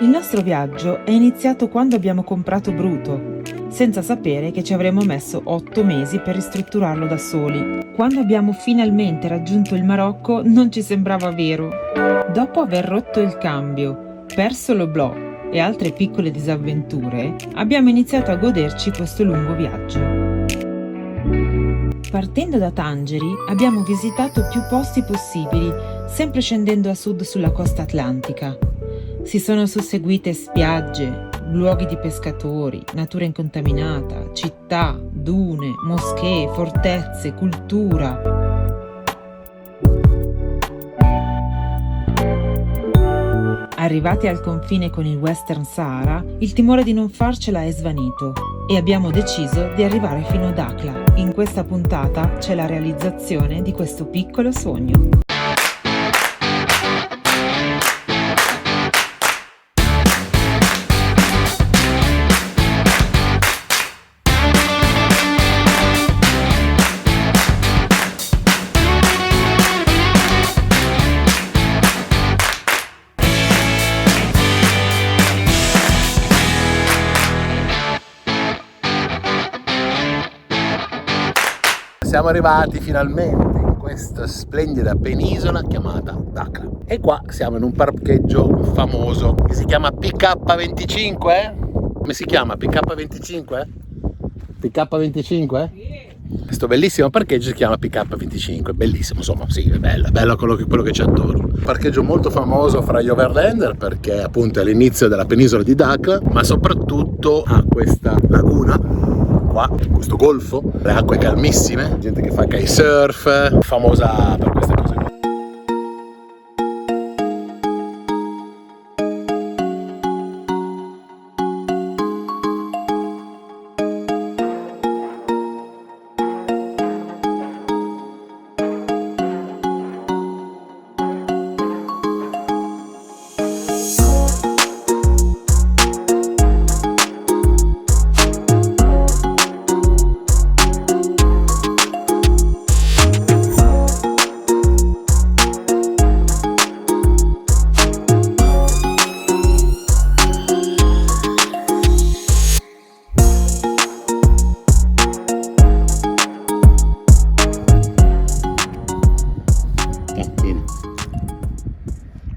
Il nostro viaggio è iniziato quando abbiamo comprato Bruto, senza sapere che ci avremmo messo 8 mesi per ristrutturarlo da soli. Quando abbiamo finalmente raggiunto il Marocco non ci sembrava vero. Dopo aver rotto il cambio, perso l'oblò e altre piccole disavventure, abbiamo iniziato a goderci questo lungo viaggio. Partendo da Tangeri abbiamo visitato più posti possibili, sempre scendendo a sud sulla costa atlantica. Si sono susseguite spiagge, luoghi di pescatori, natura incontaminata, città, dune, moschee, fortezze, cultura. Arrivati al confine con il Western Sahara, il timore di non farcela è svanito e abbiamo deciso di arrivare fino a Dakhla. In questa puntata c'è la realizzazione di questo piccolo sogno. Siamo arrivati finalmente in questa splendida penisola chiamata Dakhla e qua siamo in un parcheggio famoso che si chiama PK25. Come si chiama? PK25? PK25? Questo bellissimo parcheggio si chiama PK25, bellissimo, insomma, sì, è bello quello che c'è attorno. Un parcheggio molto famoso fra gli overlander perché appunto è all'inizio della penisola di Dakhla, ma soprattutto ha questa laguna qua, questo golfo, le acque calmissime, gente che fa kitesurf, famosa per queste cose.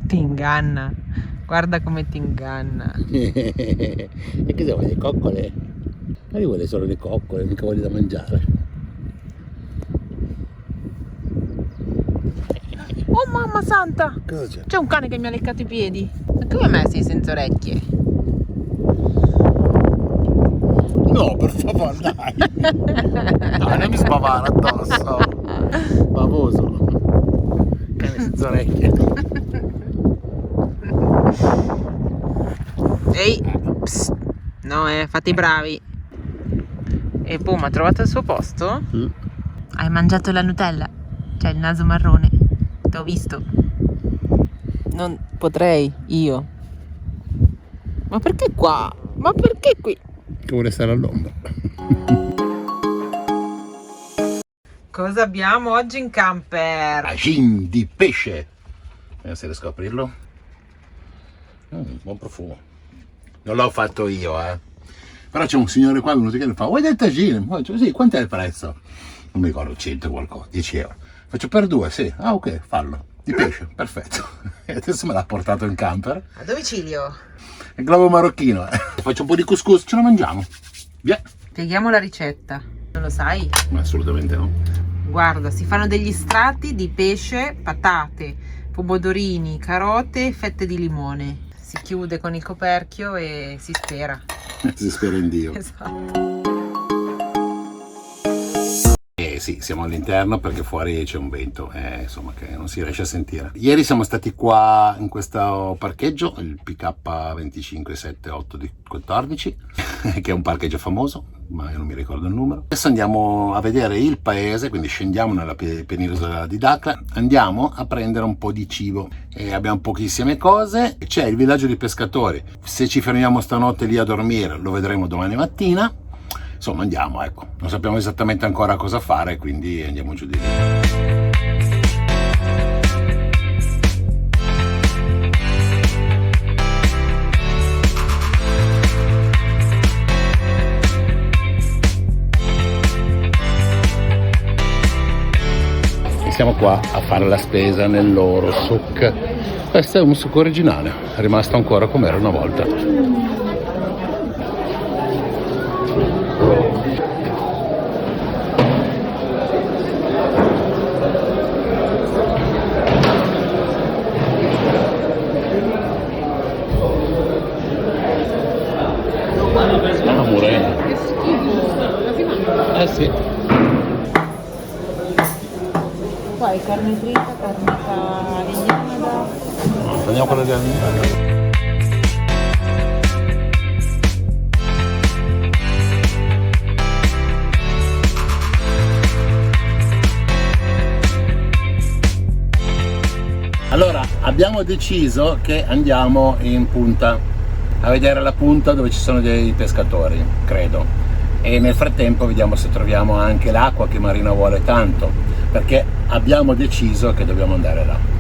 Ti inganna, guarda come ti inganna. E che vuole le coccole? Ma io vuole solo le coccole, mica vuole da mangiare. Oh mamma santa! Cosa c'è? C'è un cane che mi ha leccato i piedi. Ma come mai sei senza orecchie? No, per favore, dai! Dai, non mi spavare addosso! Bavoso! Cane senza orecchie! Ehi, psst. No, fate i bravi. E Puma ha trovato il suo posto? Hai mangiato la Nutella? C'è il naso marrone. T'ho visto. Non potrei, io. Ma perché qua? Ma perché qui? Che vuole stare all'ombra. Cosa abbiamo oggi in camper? Tagine di pesce. Vediamo se riesco a aprirlo. Buon profumo. Non l'ho fatto io, però c'è un signore qua venuto che mi fa: vuoi del tagine? Faccio, sì, quant'è il prezzo? Non mi ricordo, 100 qualcosa, 10 euro. Faccio per 2, sì. Ah, ok, fallo. Di pesce, perfetto. E adesso me l'ha portato in camper. A domicilio. Il globo marocchino. Faccio un po' di couscous, ce lo mangiamo. Via. Spieghiamo la ricetta. Non lo sai? Ma assolutamente no. Guarda, si fanno degli strati di pesce, patate, pomodorini, carote, fette di limone. Si chiude con il coperchio e si spera. Si spera in Dio. Esatto. Sì, siamo all'interno perché fuori c'è un vento, insomma, che non si riesce a sentire. Ieri siamo stati qua in questo parcheggio, il PK257-814, che è un parcheggio famoso, ma io non mi ricordo il numero. Adesso andiamo a vedere il paese, quindi scendiamo nella penisola di Dakhla, andiamo a prendere un po' di cibo. Abbiamo pochissime cose, c'è il villaggio di pescatori. Se ci fermiamo stanotte lì a dormire lo vedremo domani mattina. Insomma, andiamo, ecco, non sappiamo esattamente ancora cosa fare, quindi andiamo giù di lì. siamo qua a fare la spesa nel loro souk. Questo è un souk originale, è rimasto ancora come era una volta. Una murena. Che schifo. Eh sì. Poi carne trita, carnata legnata. Prendiamo quella di Allora, abbiamo deciso che andiamo in punta a vedere la punta dove ci sono dei pescatori, credo. E nel frattempo vediamo se troviamo anche l'acqua che Marina vuole tanto, perché abbiamo deciso che dobbiamo andare là.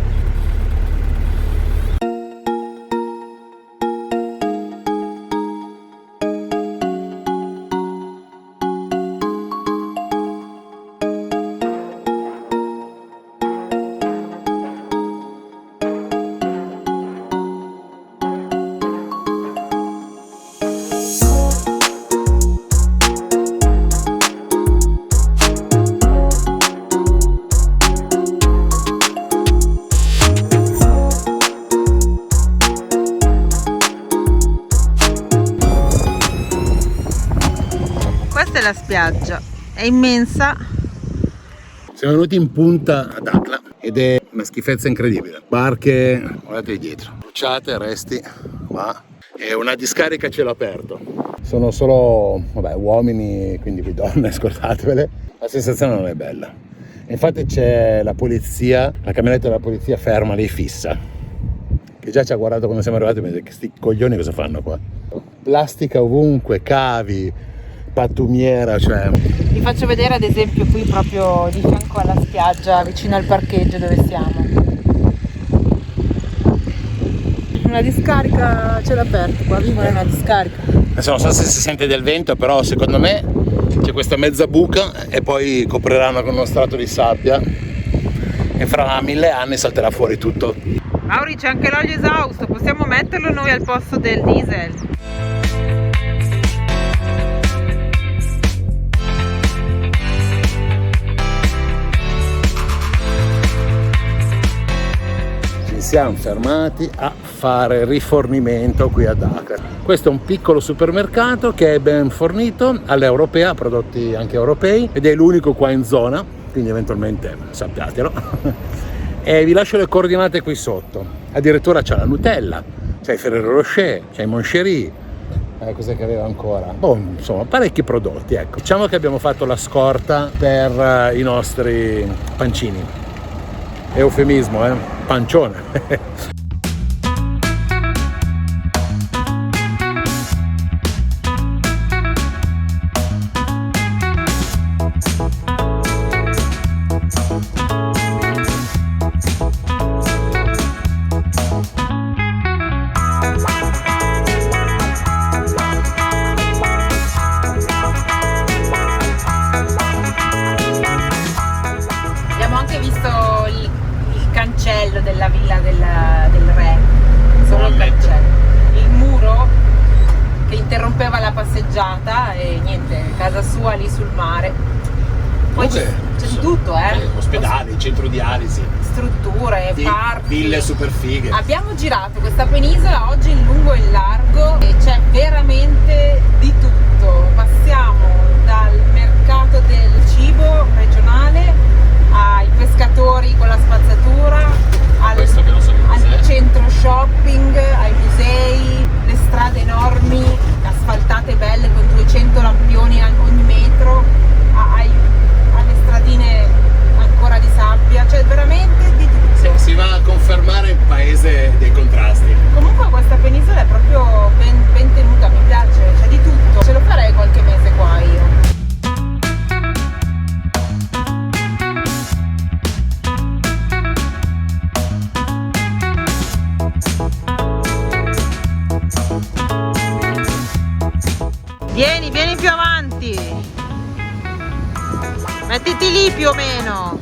Questa è la spiaggia, è immensa. Siamo venuti in punta ad Dakhla ed è una schifezza incredibile. Barche, guardate dietro, bruciate, resti qua. È una discarica a cielo aperto. Sono solo, uomini, quindi qui donne, scordatevele. La sensazione non è bella. Infatti c'è la polizia, la camionetta della polizia ferma lì fissa, che già ci ha guardato quando siamo arrivati e mi ha detto: questi coglioni cosa fanno qua? Plastica ovunque, cavi, pattumiera, cioè... Vi faccio vedere ad esempio qui proprio di fianco alla spiaggia, vicino al parcheggio dove siamo. Una discarica a cielo aperto, qua vivo è una discarica. Adesso non so se si sente del vento, però secondo me c'è questa mezza buca e poi copriranno con uno strato di sabbia e fra 1000 anni salterà fuori tutto. Mauri, c'è anche l'olio esausto, possiamo metterlo noi al posto del diesel? Siamo fermati a fare rifornimento qui a Dakhla. Questo è un piccolo supermercato che è ben fornito all'europea, prodotti anche europei, ed è l'unico qua in zona, quindi eventualmente sappiatelo. E vi lascio le coordinate qui sotto. Addirittura c'è la Nutella, c'è il Ferrero Rocher, c'è il Moncherie, cos'è che aveva ancora? Insomma, parecchi prodotti, ecco. Diciamo che abbiamo fatto la scorta per i nostri pancini. Eufemismo, pancione. Abbiamo anche visto il cancello della villa del re, solo il cancello, il muro che interrompeva la passeggiata e niente, casa sua lì sul mare. Poi c'è di tutto, ospedali, centro dialisi, strutture, parchi, ville super fighe. Abbiamo girato questa penisola oggi in lungo e in largo e c'è veramente di tutto. Passiamo dal mercato del cibo regionale ai pescatori con la spazzatura, al centro shopping, ai musei, le strade enormi, asfaltate belle con 200 lampioni ogni metro, alle stradine ancora di sabbia, cioè veramente di tutto. Si va a confermare il paese dei contrasti. Comunque questa penisola è proprio ben tenuta, mi piace, c'è di tutto, ce lo farei qualche mese qua io. Vieni più avanti, mettiti lì più o meno.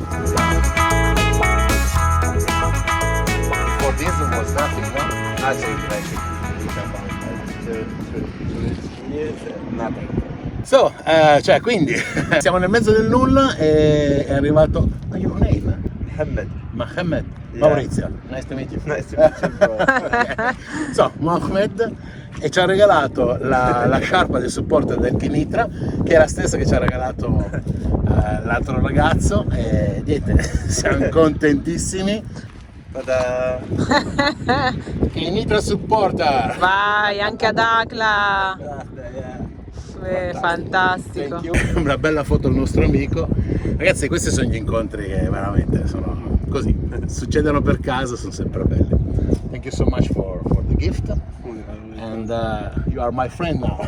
Nothing, no? Ah, sì, nothing. So, cioè, quindi siamo nel mezzo del nulla e è arrivato. Your name? Mohammed. Mohammed. Yeah. Maurizio. Nice to meet you. Nice to meet you, bro. So, Mohammed e ci ha regalato la sciarpa del supporter del Kinitra, che è la stessa che ci ha regalato l'altro ragazzo, e niente, siamo contentissimi. Kinitra supporter. Vai, anche ad Acla. Fantastico. Una bella foto al nostro amico. Ragazzi, questi sono gli incontri che veramente sono così, succedono per caso, sono sempre belli. Thank you so much for the gift. And you are my friend now.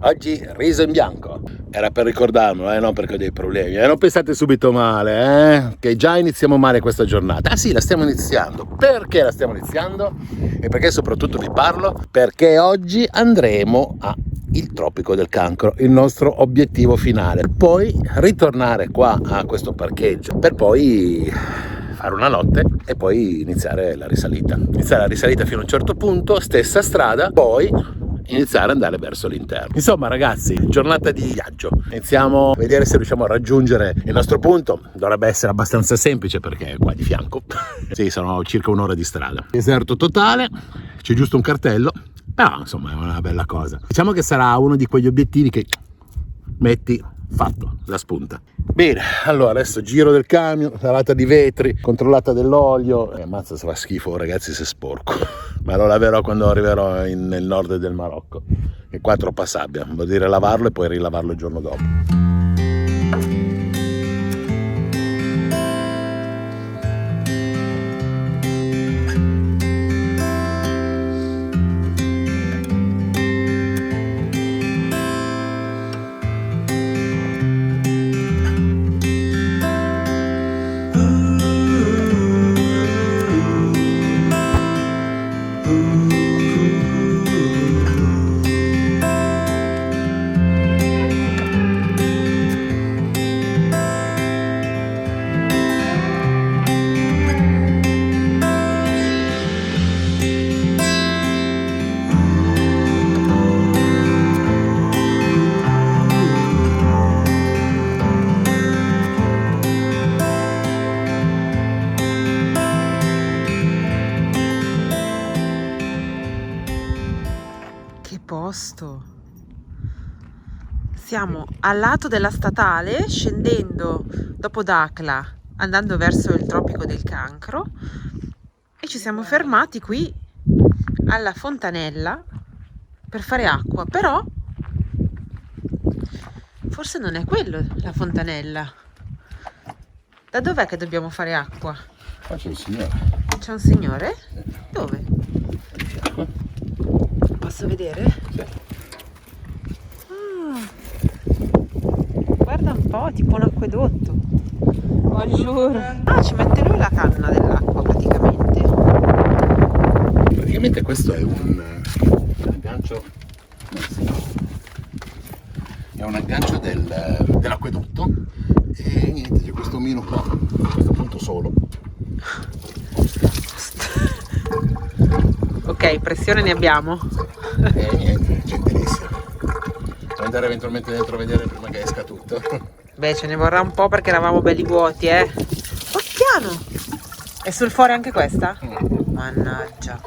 Oggi riso in bianco. Era per ricordarmelo, non perché ho dei problemi. Non pensate subito male, che già iniziamo male questa giornata. Ah sì, la stiamo iniziando. Perché la stiamo iniziando? E perché soprattutto vi parlo? Perché oggi andremo a il Tropico del Cancro, il nostro obiettivo finale. Poi ritornare qua a questo parcheggio per poi fare una notte e poi iniziare la risalita. Iniziare la risalita fino a un certo punto, stessa strada, poi iniziare ad andare verso l'interno. Insomma ragazzi, giornata di viaggio. Iniziamo a vedere se riusciamo a raggiungere il nostro punto. Dovrebbe essere abbastanza semplice perché è qua di fianco. Sì, sono circa un'ora di strada. Deserto totale, c'è giusto un cartello, però insomma è una bella cosa. Diciamo che sarà uno di quegli obiettivi che metti, fatto, la spunta. Bene, allora adesso giro del camion, lavata di vetri, controllata dell'olio. Ammazza se fa schifo ragazzi se è sporco, ma lo laverò quando arriverò nel nord del Marocco, e qua è troppa sabbia, vuol dire lavarlo e poi rilavarlo il giorno dopo. Siamo al lato della statale, scendendo dopo Dakhla, andando verso il Tropico del Cancro, e ci siamo fermati qui alla fontanella per fare acqua, però forse non è quello la fontanella. Da dov'è che dobbiamo fare acqua? Qua c'è un signore. C'è un signore? Dove? Posso vedere? Sì. Guarda un po', tipo un acquedotto. Buongiorno. Ah, ci mette lui la canna dell'acqua praticamente. Praticamente questo è un aggancio. È un aggancio dell'acquedotto. E niente, c'è questo omino qua, a questo punto solo. Ok, pressione ne abbiamo. E niente, gentilissimo. Devo andare eventualmente dentro a vedere prima che esca tutto. Beh, ce ne vorrà un po' perché eravamo belli vuoti, Oh, piano! È sul fuori anche questa? Mannaggia.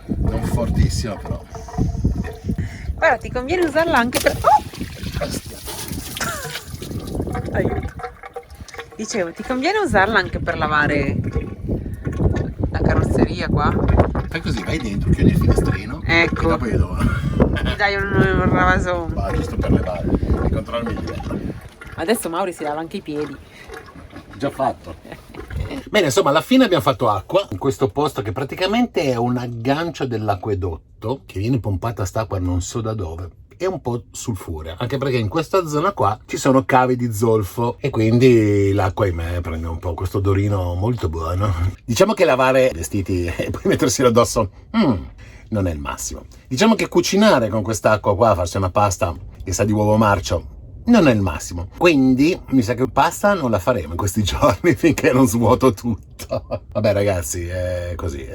Non fortissimo però. Guarda, ti conviene usarla anche per... Aiuto. Dicevo, ti conviene usarla anche per lavare la carrozzeria qua? Fai così, vai dentro, chiudi il finestrino. Ecco. E dopo io devo... Mi dai un ravasone. Va, giusto per levare e controllarmi il livello. Adesso Mauri si lava anche i piedi. Già fatto. Bene, insomma, alla fine abbiamo fatto acqua in questo posto che praticamente è un aggancio dell'acquedotto che viene pompata st'acqua non so da dove. È un po' sulfurea, anche perché in questa zona qua ci sono cavi di zolfo e quindi l'acqua in me prende un po' questo odorino molto buono. Diciamo che lavare vestiti e poi metterselo addosso non è il massimo. Diciamo che cucinare con quest'acqua qua, farsi una pasta che sa di uovo marcio, non è il massimo. Quindi mi sa che pasta non la faremo in questi giorni finché non svuoto tutto. Vabbè ragazzi, è così,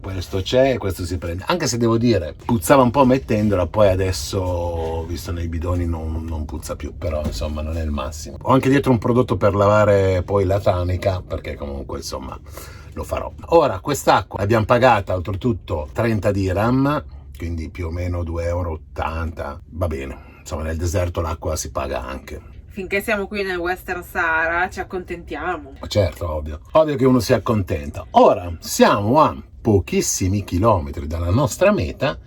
questo c'è e questo si prende. Anche se devo dire, puzzava un po' mettendola, poi adesso, visto nei bidoni, non puzza più, però insomma non è il massimo. Ho anche dietro un prodotto per lavare poi la tanica, perché comunque insomma lo farò. Ora, quest'acqua l'abbiamo pagata oltretutto 30 dirham, quindi più o meno 2,80 €, va bene. Insomma, nel deserto l'acqua si paga anche. Finché siamo qui nel Western Sahara ci accontentiamo. Ma certo, ovvio. Ovvio che uno si accontenta. Ora, siamo a pochissimi chilometri dalla nostra meta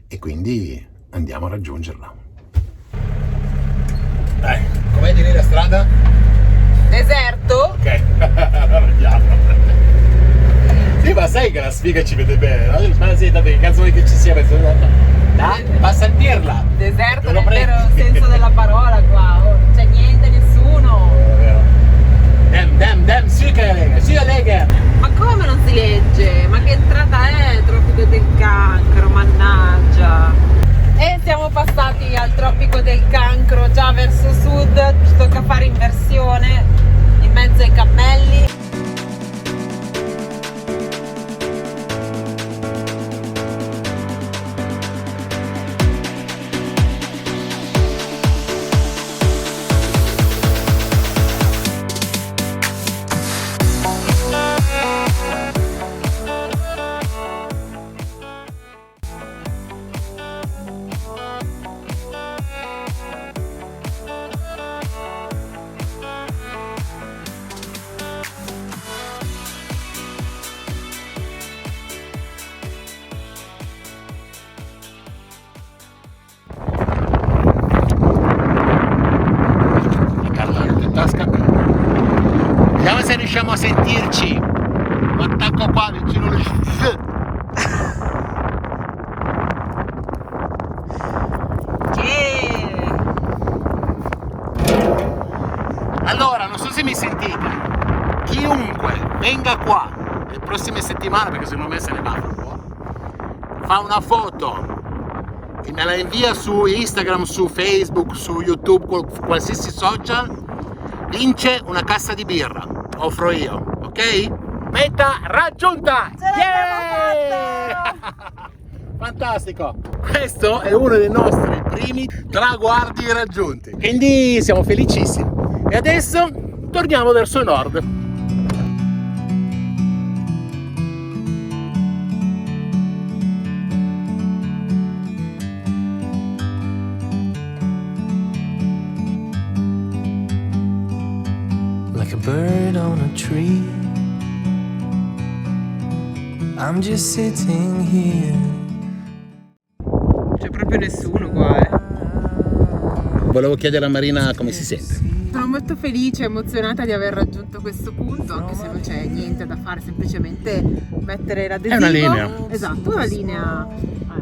e quindi andiamo a raggiungerla. Dai, com'è di lì la strada? Deserto? Ok, allora andiamo. Sì, ma sai che la sfiga ci vede bene, no? Ma sì, vabbè, che cazzo vuoi che ci sia? Dai, va a sentirla. Deserto nel vero senso della parola qua, non c'è niente, nessuno. Dem, sì che lega, sì che lega. Ma come non si legge? Ma che entrata è? Tropico del Cancro, mannaggia. E siamo passati al Tropico del Cancro, già verso sud, ci tocca fare inversione in mezzo ai cammelli. Vediamo se riusciamo a sentirci. Lo attacco qua vicino alle... Allora, non so se mi sentite. Chiunque venga qua le prossime settimane, perché secondo me se ne va un po', fa una foto e me la invia su Instagram, su Facebook, su YouTube, qualsiasi social, vince una cassa di birra. Offro io, ok? Meta raggiunta! Yeah! Fantastico! Questo è uno dei nostri primi traguardi raggiunti. Quindi siamo felicissimi. E adesso torniamo verso nord. Like a bird on a tree, I'm just sitting here. C'è proprio nessuno qua, Volevo chiedere a Marina come si sente. Sono molto felice e emozionata di aver raggiunto questo punto, anche se non c'è niente da fare, semplicemente mettere l'adesivo. È una linea. Esatto, una linea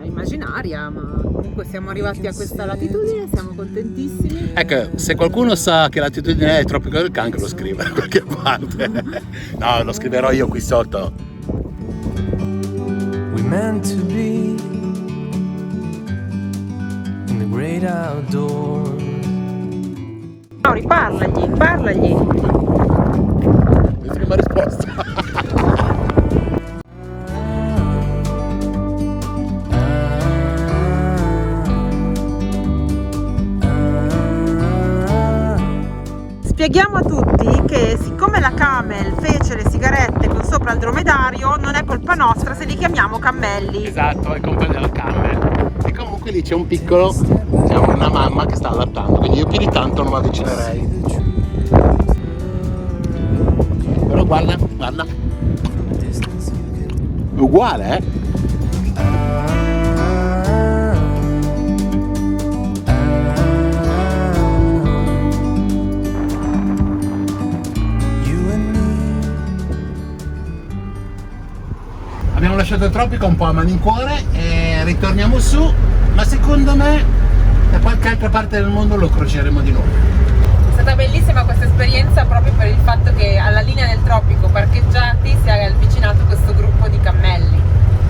immaginaria, ma comunque siamo arrivati a questa latitudine, siamo contentissimi. Ecco, se qualcuno sa che l'attitudine è il Tropico del Cancro, lo scrive da qualche parte. No, lo scriverò io qui sotto. We meant to be in the great outdoors. Mauri, parlagli. La prima risposta. Spieghiamo a tutti che siccome la Camel fece le sigarette con sopra il dromedario, non è colpa nostra se li chiamiamo cammelli. Esatto, è colpa della Camel. E comunque lì c'è un piccolo, diciamo una mamma che sta allattando, quindi io più di tanto non mi avvicinerei. Però guarda, uguale, eh? Abbiamo lasciato il tropico un po' a malincuore e ritorniamo su, ma secondo me da qualche altra parte del mondo lo crocieremo di nuovo. È stata bellissima questa esperienza proprio per il fatto che alla linea del tropico parcheggiati si è avvicinato questo gruppo di cammelli.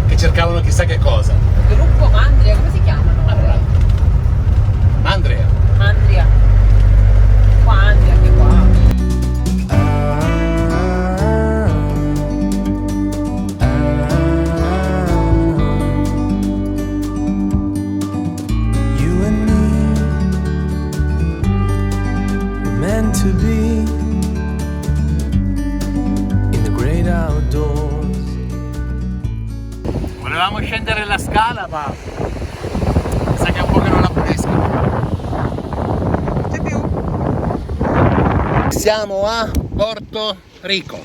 Che cercavano chissà che cosa. Gruppo Mandria, come si chiamano? Mandria. Mandria. Volevamo scendere la scala, ma sa che è un po' che non la puliscono. C'è più? Siamo a Porto Rico,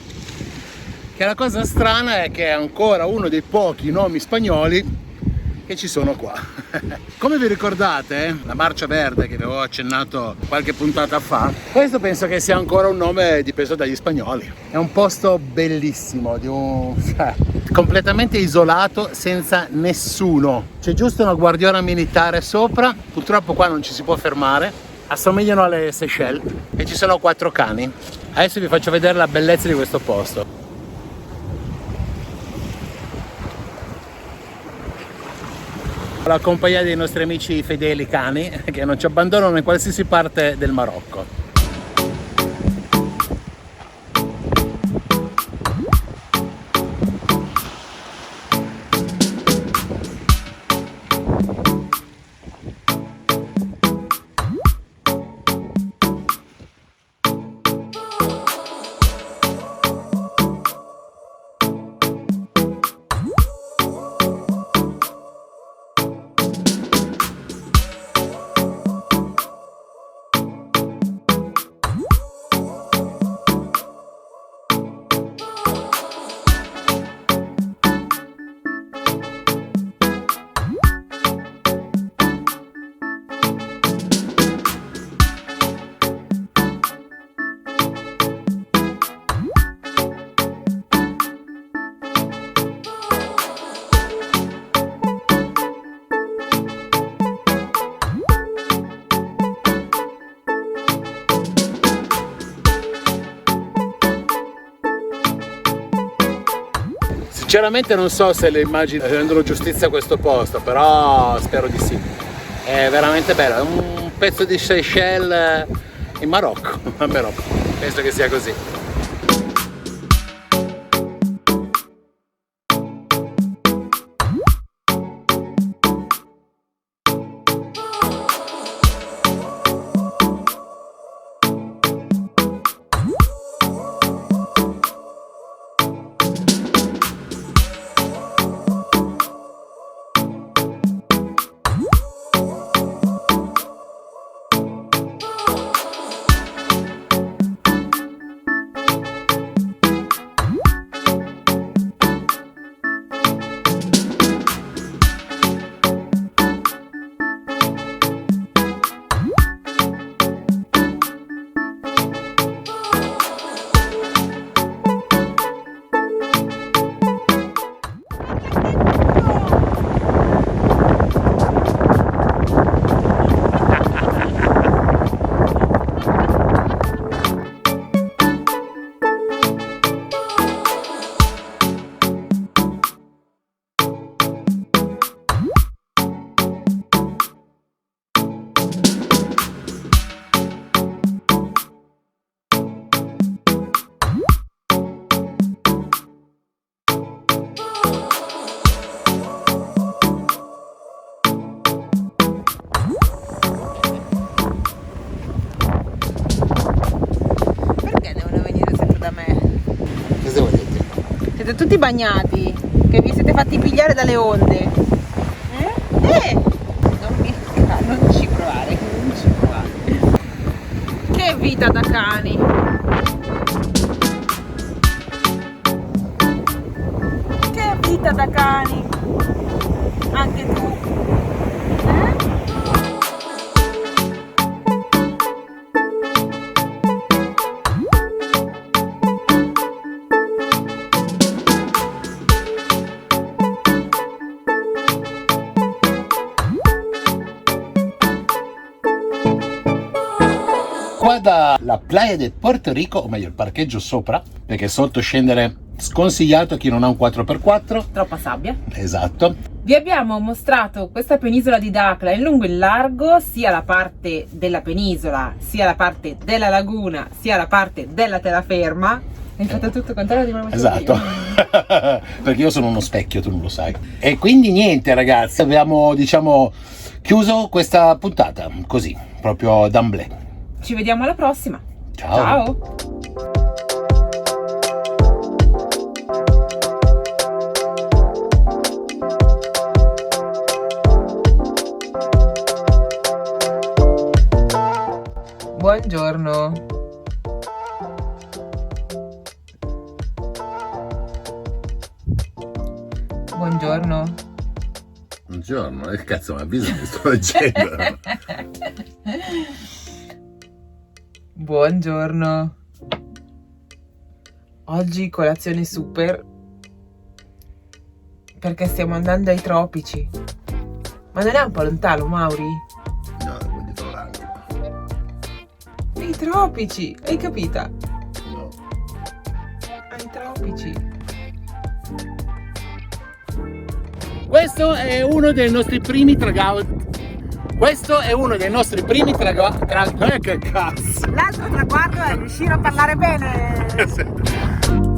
che la cosa strana è che è ancora uno dei pochi nomi spagnoli che ci sono qua. Come vi ricordate, la marcia verde che vi avevo accennato qualche puntata fa, questo penso che sia ancora un nome dipeso dagli spagnoli. È un posto bellissimo, completamente isolato, senza nessuno. C'è giusto una guardiana militare sopra, purtroppo qua non ci si può fermare. Assomigliano alle Seychelles e ci sono 4 cani. Adesso vi faccio vedere la bellezza di questo posto. La compagnia dei nostri amici fedeli cani che non ci abbandonano in qualsiasi parte del Marocco. Sinceramente non so se le immagini rendono giustizia a questo posto, però spero di sì. È veramente bello, è un pezzo di Seychelles in Marocco, a Marocco, penso che sia così. Siete tutti bagnati, che vi siete fatti pigliare dalle onde. Non ci provare, non ci provare. Che vita da cani. Che vita da cani. Anche tu. Qua dalla playa del Porto Rico, o meglio il parcheggio sopra, perché sotto scendere sconsigliato a chi non ha un 4x4. Troppa sabbia. Esatto. Vi abbiamo mostrato questa penisola di Dakhla in lungo e in largo, sia la parte della penisola, sia la parte della laguna, sia la parte della terraferma. Hai fatto tutto contrario di me. Esatto. Perché io sono uno specchio, tu non lo sai. E quindi niente ragazzi, abbiamo chiuso questa puntata così, proprio d'amblè. Ci vediamo alla prossima. Ciao. Ciao. Buongiorno. Buongiorno. Buongiorno, che cazzo mi avvisa che sto leggendo? Buongiorno. Oggi colazione super perché stiamo andando ai tropici. Ma non è un po' lontano, Mauri? No, è qua dietro l'angolo. Ai tropici, hai capita? No. Ai tropici. Questo è uno dei nostri primi traguardi. Questo è uno dei nostri primi traguardi. Che cazzo! L'altro traguardo è riuscire a parlare bene.